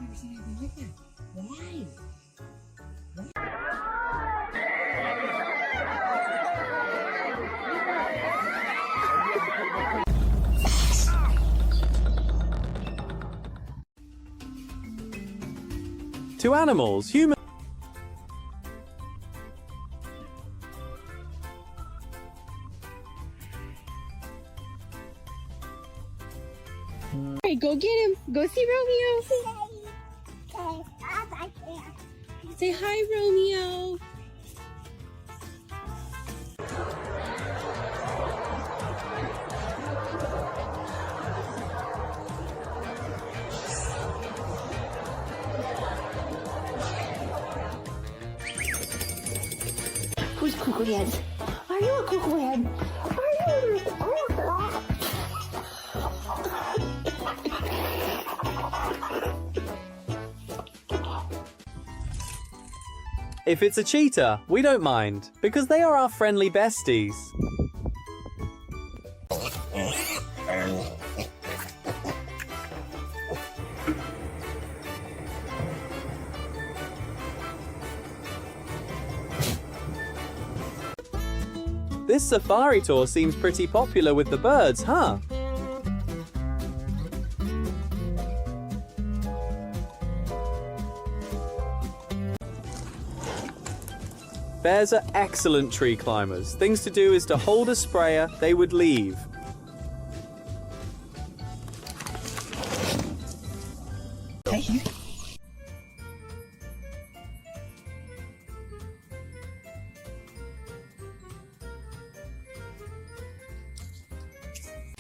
I've never seen anything like that. Why? To animals, humans. Alright, go get him. Go see Romeo. Say hi, Romeo. Who's cuckoo head? Are you a cuckoo head? If it's a cheetah, we don't mind, because they are our friendly besties. This safari tour seems pretty popular with the birds, huh? Bears are excellent tree climbers. Things to do is to hold a sprayer, they would leave.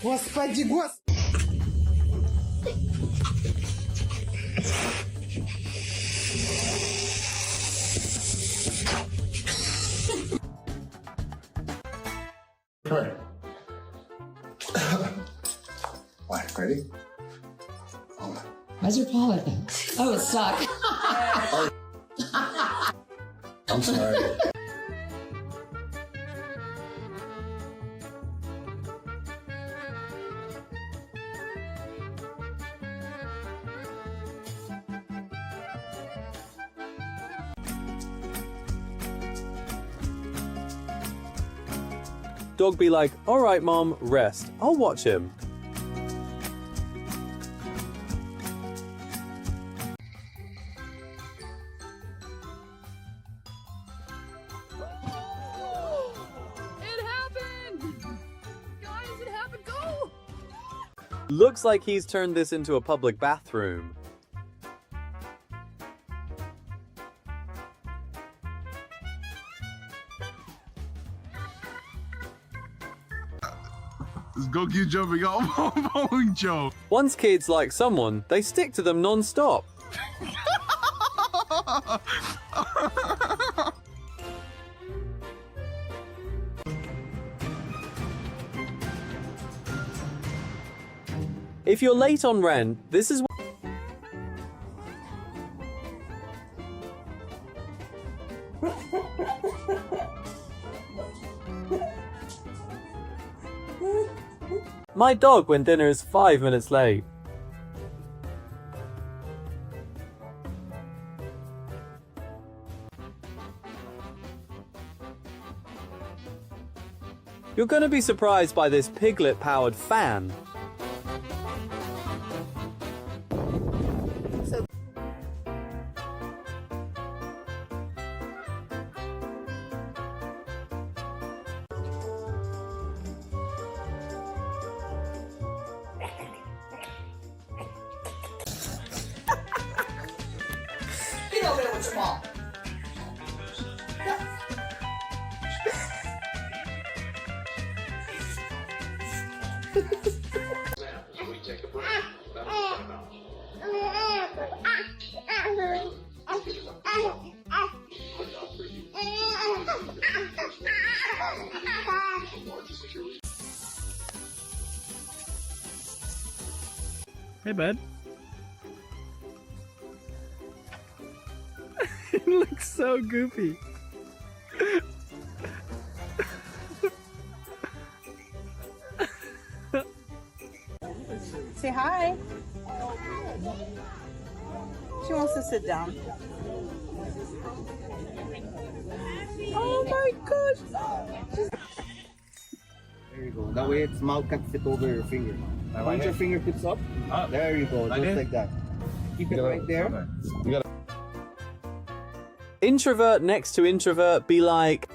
Господи, господи! Come here. Alright, ready? Why's your paw like that? Oh, it's stuck. I'm sorry. Dog be like, alright mom, rest. I'll watch him. It happened! Guys, it happened! Go! Looks like he's turned this into a public bathroom. Let's go keep jumping on Joe. Once kids like someone, they stick to them non-stop. If you're late on rent, this is my dog when dinner is 5 minutes late. You're gonna be surprised by this piglet-powered fan. Get over there with your ball. Hey, bud. It looks so goofy. Say hi. wants to sit down. Oh my gosh! There you go. That way its mouth can fit over your finger. Point your fingertips up. There you go. Just like that. Keep it right there. Introvert next to introvert be like,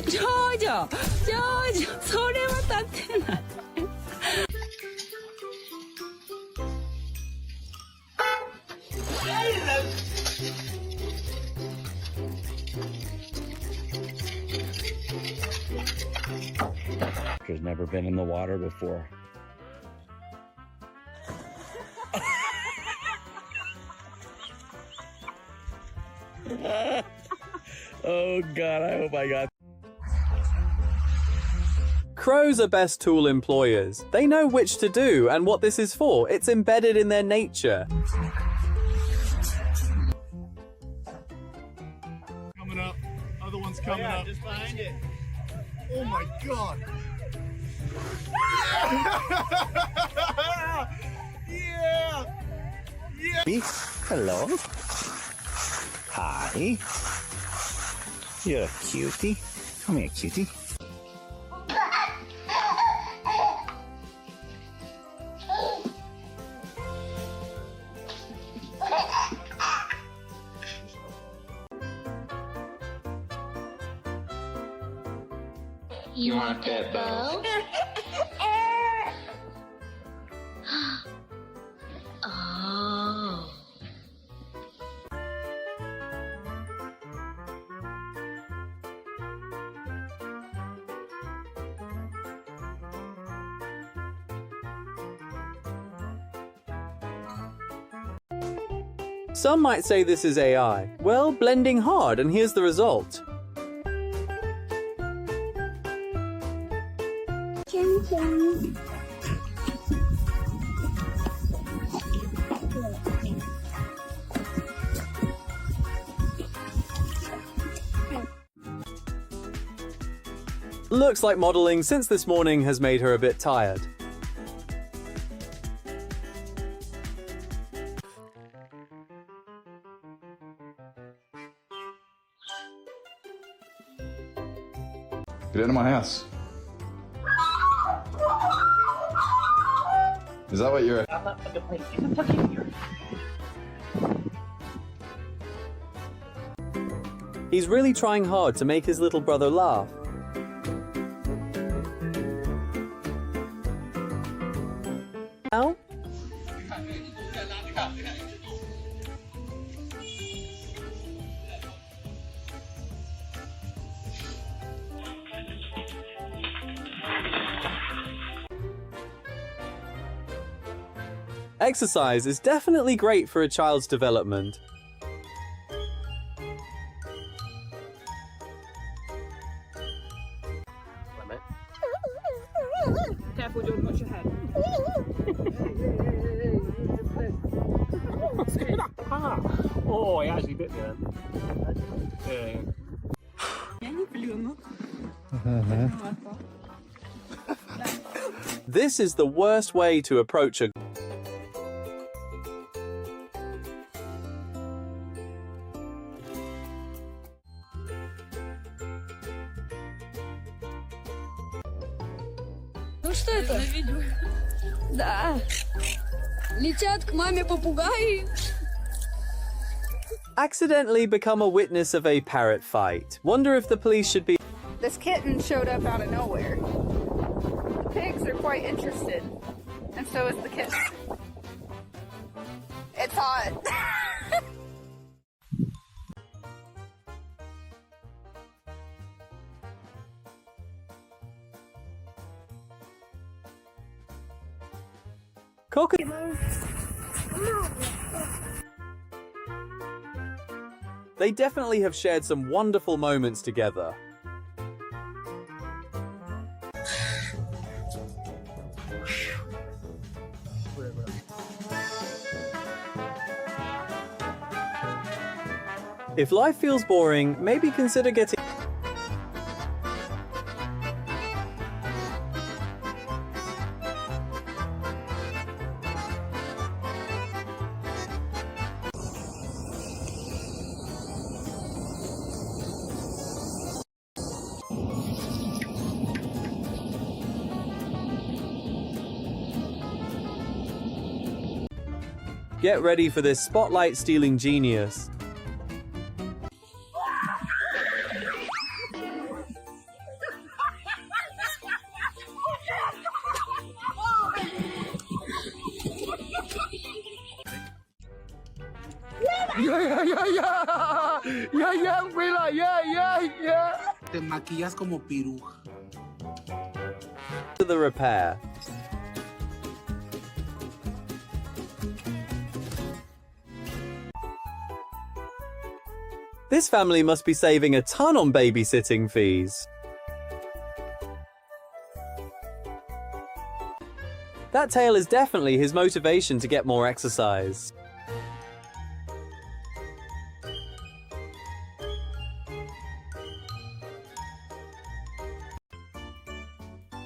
저저 소리만 땄대나. Has never been in the water before. Oh God, I hope I got. crows are best tool employers. They know which to do and what this is for. It's embedded in their nature. Coming up. Other one's coming up. Just behind it. Oh my God. Yeah. Me? Hello. Hi. You're a cutie. Come here, cutie. You want that bow? Oh. Some might say this is AI. Well, blending hard, and here's the result. Looks like modeling since this morning has made her a bit tired. Get into my house. Is that what you're... He's really trying hard to make his little brother laugh. Now? Exercise is definitely great for a child's development. Careful, Jordan, watch your head. Oh, I actually bit me then. This is the worst way to approach a Ну что это? Да. Летят к маме попугаи. accidentally become a witness of a parrot fight. Wonder if the police should be... This kitten showed up out of nowhere. The pigs are quite interested, and so is the kitten. It's hot. Cock. They definitely have shared some wonderful moments together. If life feels boring, maybe consider getting... Get ready for this spotlight-stealing genius. Te maquillas como piruja. To the repair. This family must be saving a ton on babysitting fees. That tail is definitely his motivation to get more exercise.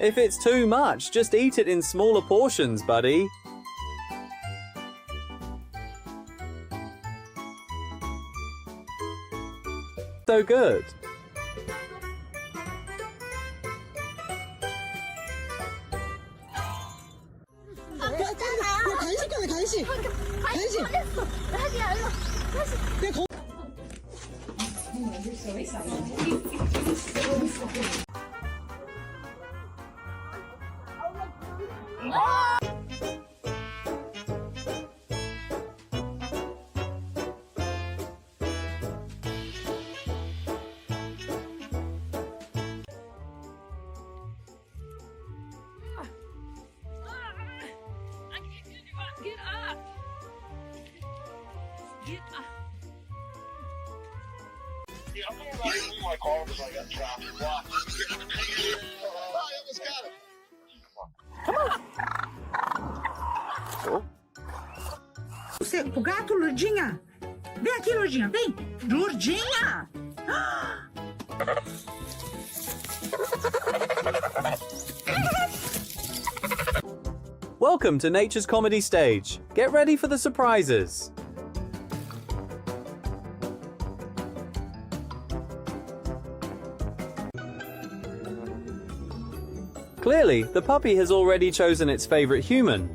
If it's too much, just eat it in smaller portions, buddy. So good. Get up! Get up! Yeah, I'm gonna move my car because I got traffic. Watch. I almost got it. O gato, Lourdinha. Vem aqui, Lourdinha, vem. Lourdinha! Welcome to Nature's Comedy Stage. Get ready for the surprises. Clearly, the puppy has already chosen its favorite human.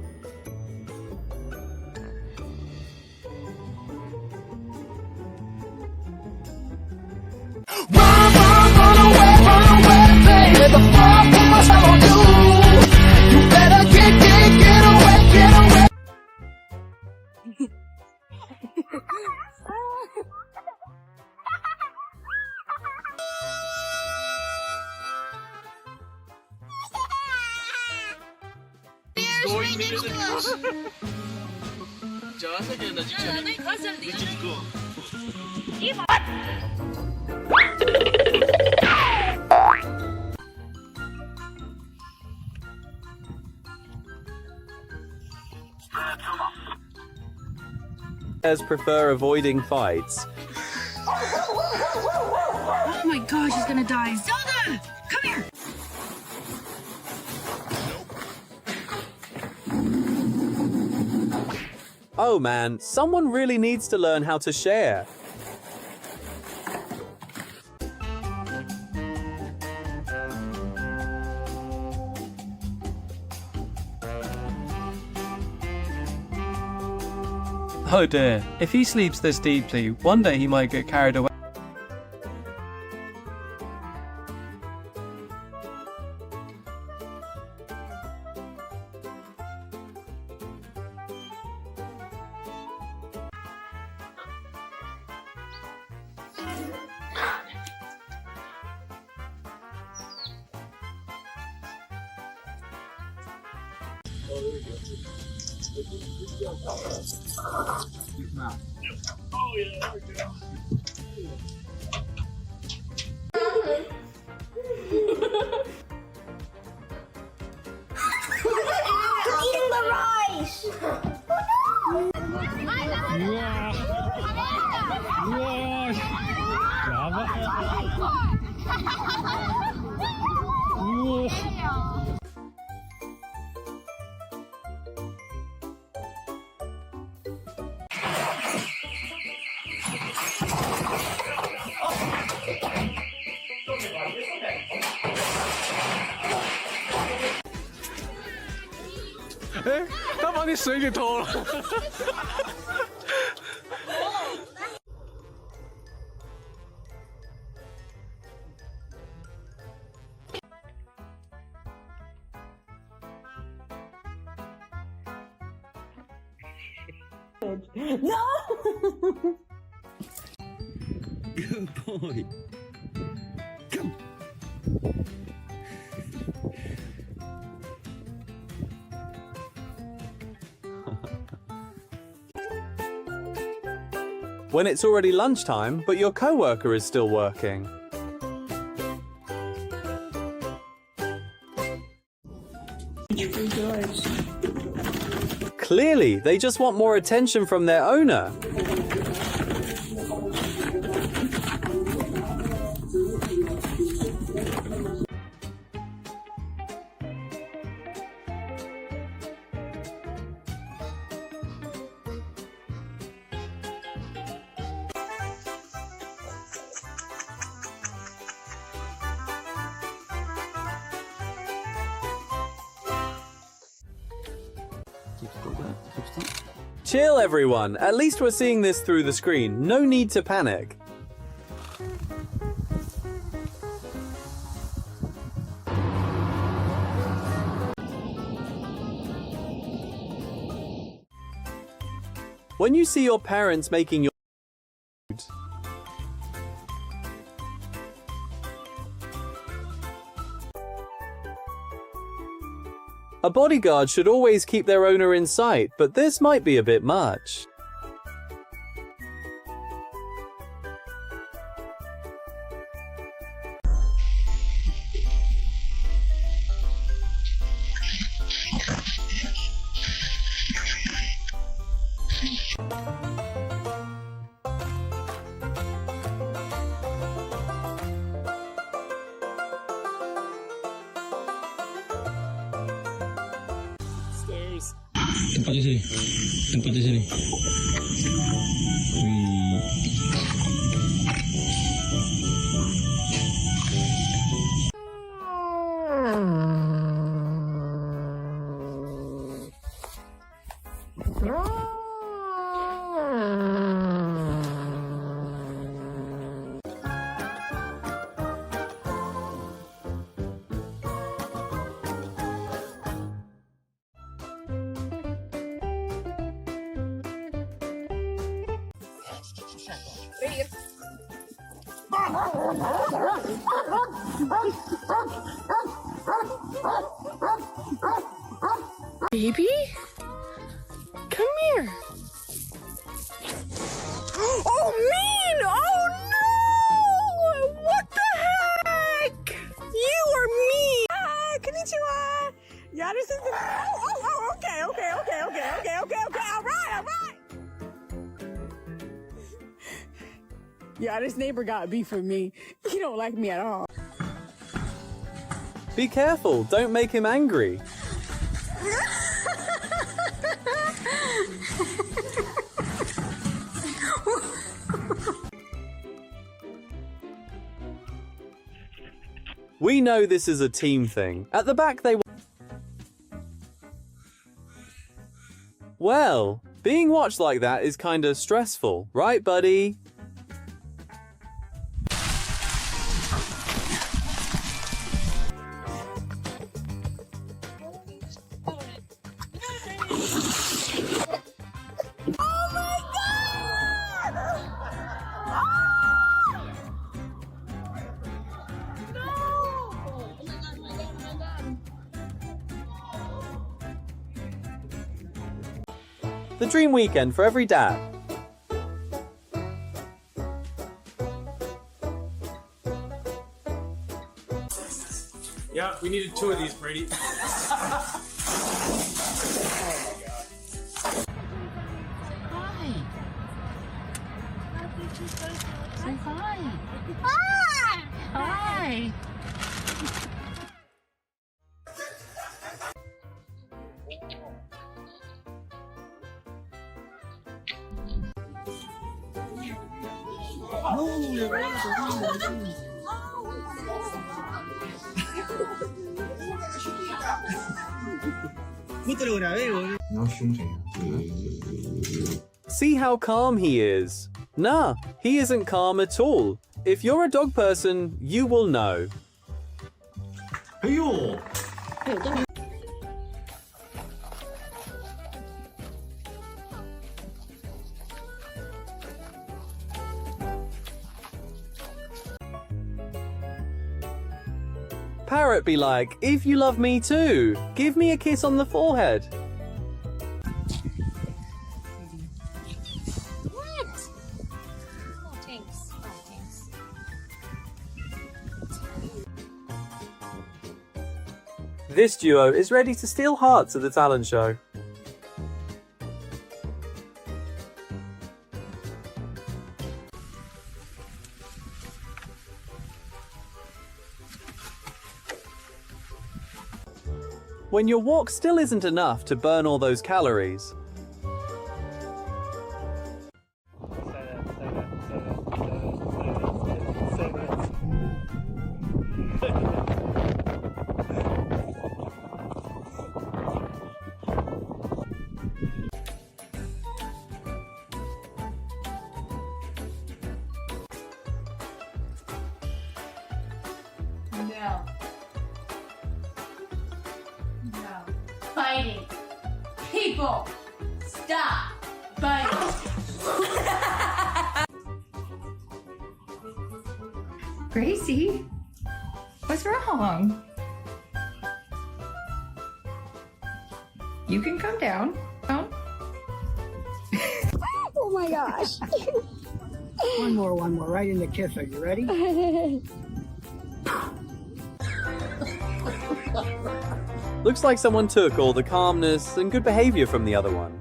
Bears prefer avoiding fights. Oh my gosh, he's gonna die. Zelda! Come here! Oh man, someone really needs to learn how to share. Oh dear, if he sleeps this deeply, one day he might get carried away. Oh yeah, there we go. Eating the rice! Good boy. Come. When it's already lunchtime, but your coworker is still working. Clearly, they just want more attention from their owner. Chill, everyone. At least we're seeing this through the screen. No need to panic. When you see your parents making your food, a bodyguard should always keep their owner in sight, but this might be a bit much. Tempatnya sini. Tempatnya sini. Wih. Baby? Come here. Oh, mean! Oh, no! What the heck? You are mean! Ah, konnichiwa! Okay, all right! Yeah, this neighbor got beef with me. He don't like me at all. Be careful, don't make him angry. We know this is a team thing. At the back they... Well, being watched like that is kinda stressful, right, buddy? The dream weekend for every dad. Yeah, we needed 2 of these, Brady. Say hi. Hi. See how calm he is? Nah, he isn't calm at all. If you're a dog person, you will know. Parrot be like, if you love me too, give me a kiss on the forehead. What? Oh, thanks. Oh, thanks. This duo is ready to steal hearts at the talent show. When your walk still isn't enough to burn all those calories, No. No. Fighting. People, stop fighting. Gracie, what's wrong? You can come down. Oh my gosh. One more, right in the kiss. Are you ready? looks like someone took all the calmness and good behavior from the other one.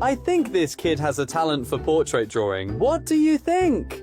I think this kid has a talent for portrait drawing. What do you think?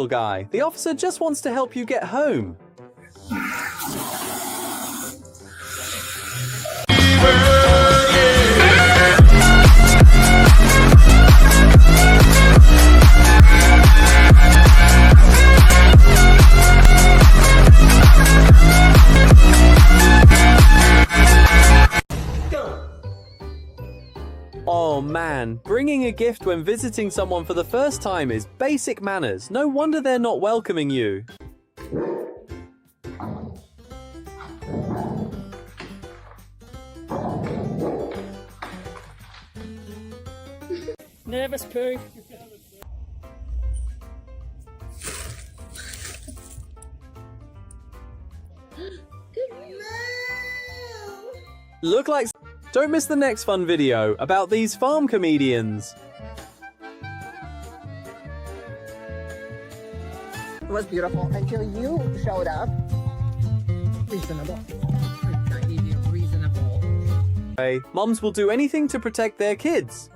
Guy, the officer just wants to help you get home. Oh man, bringing a gift when visiting someone for the first time is basic manners. No wonder they're not welcoming you. Nervous poo. Look like... Don't miss the next fun video about these farm comedians. It was beautiful until you showed up. Reasonable. Reasonable. Hey, moms will do anything to protect their kids.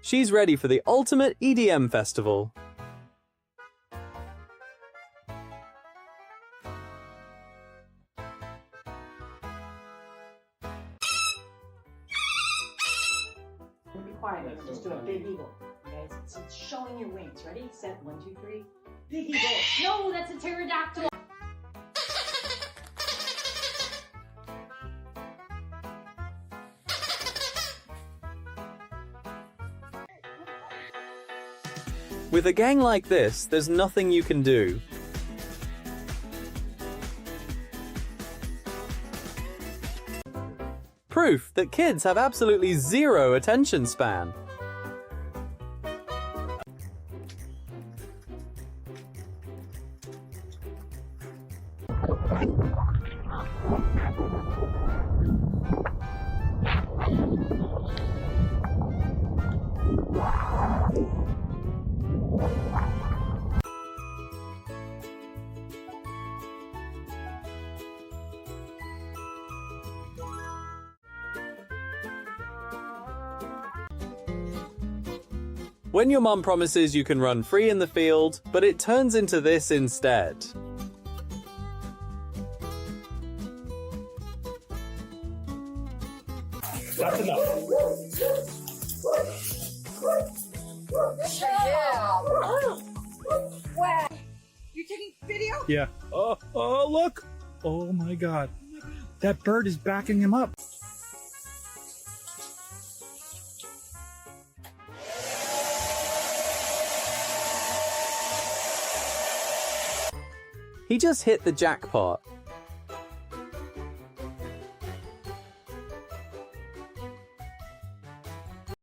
She's ready for the ultimate EDM festival. Be quiet. Just do a big eagle. Okay, it's showing your wings. Ready? Set. 1, 2, 3. Big eagle. No, that's a pterodactyl. With a gang like this, there's nothing you can do. Proof that kids have absolutely zero attention span. When your mum promises you can run free in the field, but it turns into this instead. That's enough. Wow. You taking video? Yeah. Oh, look. Oh my God. That bird is backing him up. He just hit the jackpot.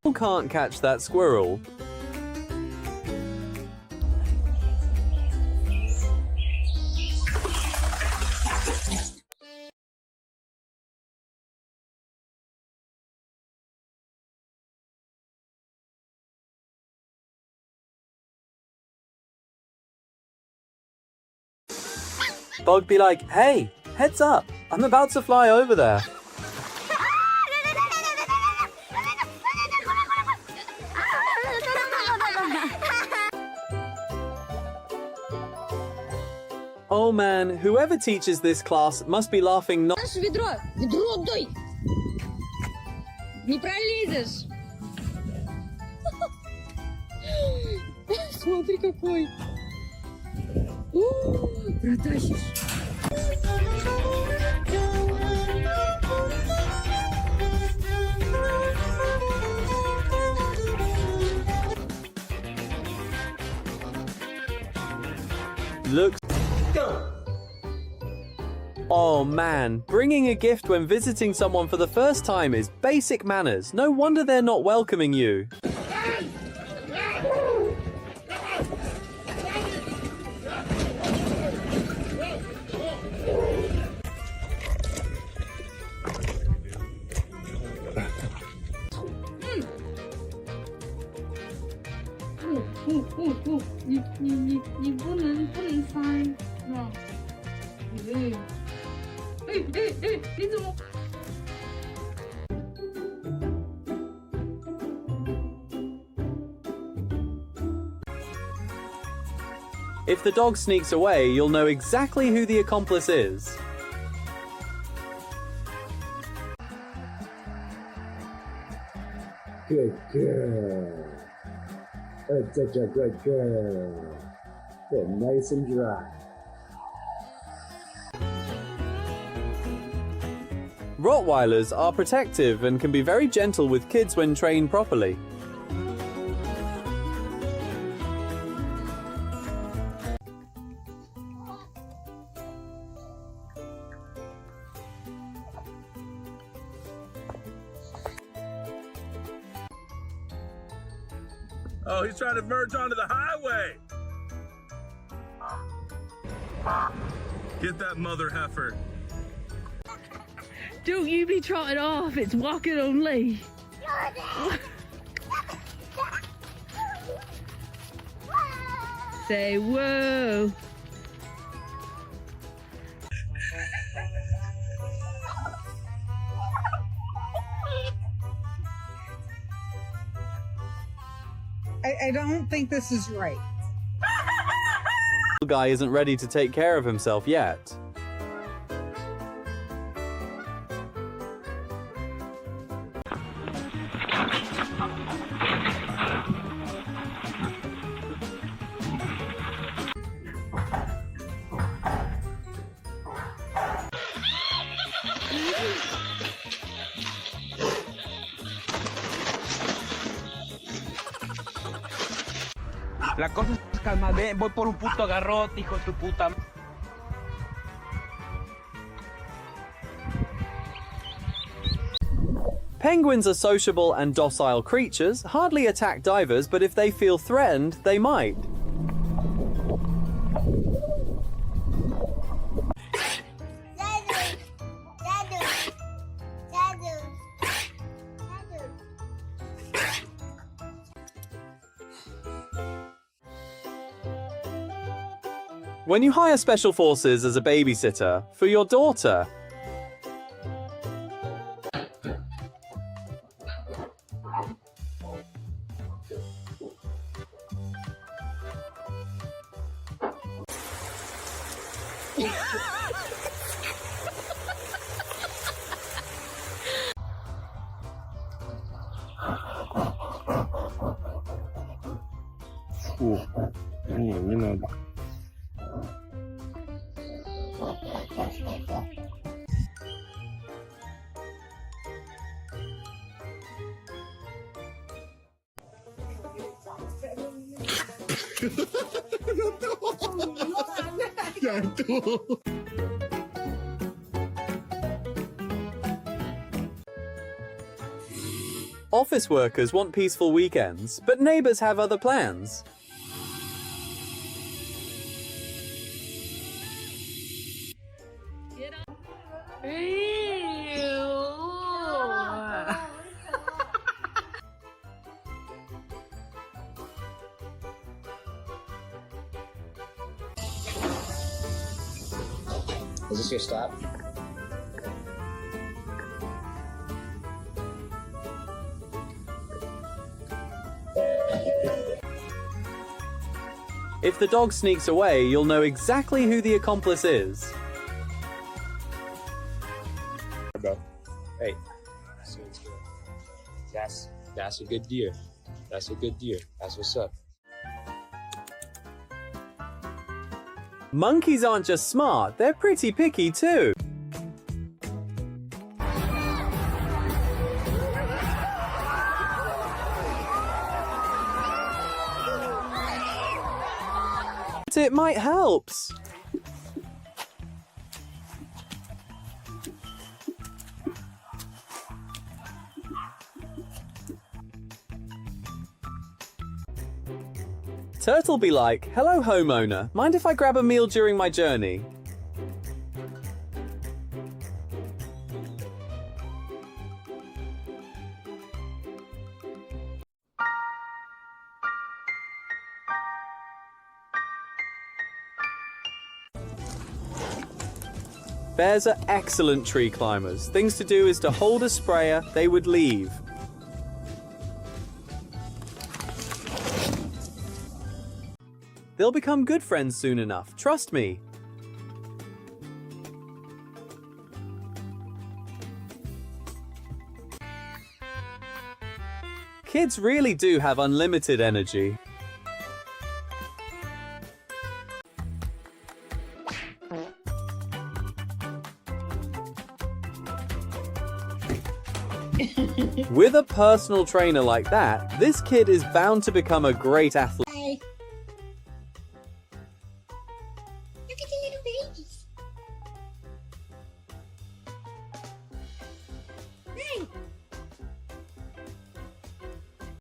You can't catch that squirrel. Bug be like, hey, heads up, I'm about to fly over there. Oh man, whoever teaches this class must be laughing not. Ведро! Ведро отдай! Не пролезешь! Смотри какой! Протащишь! Looks. Oh man, bringing a gift when visiting someone for the first time is basic manners. No wonder they're not welcoming you. If the dog sneaks away, you'll know exactly who the accomplice is. Good girl. That's such a good girl. They're nice and dry. Rottweilers are protective and can be very gentle with kids when trained properly. Oh, he's trying to merge onto the highway. Get that mother heifer. Don't you be trotting off, it's walking only. Say whoa. I don't think this is right. The guy isn't ready to take care of himself yet. La cosa es calma, ven, voy por un puto garrote, hijo de tu puta. Penguins are sociable and docile creatures, hardly attack divers, but if they feel threatened, they might. When you hire special forces as a babysitter for your daughter, office workers want peaceful weekends, but neighbors have other plans. Is this your stop? If the dog sneaks away, you'll know exactly who the accomplice is. Hey, that's a good deer. That's a good deer. That's what's up. Monkeys aren't just smart, they're pretty picky too. It might help. Turtle be like, "Hello homeowner, mind if I grab a meal during my journey?" Bears are excellent tree climbers. Things to do is to hold a sprayer, they would leave. They'll become good friends soon enough, trust me. Kids really do have unlimited energy. With a personal trainer like that, this kid is bound to become a great athlete.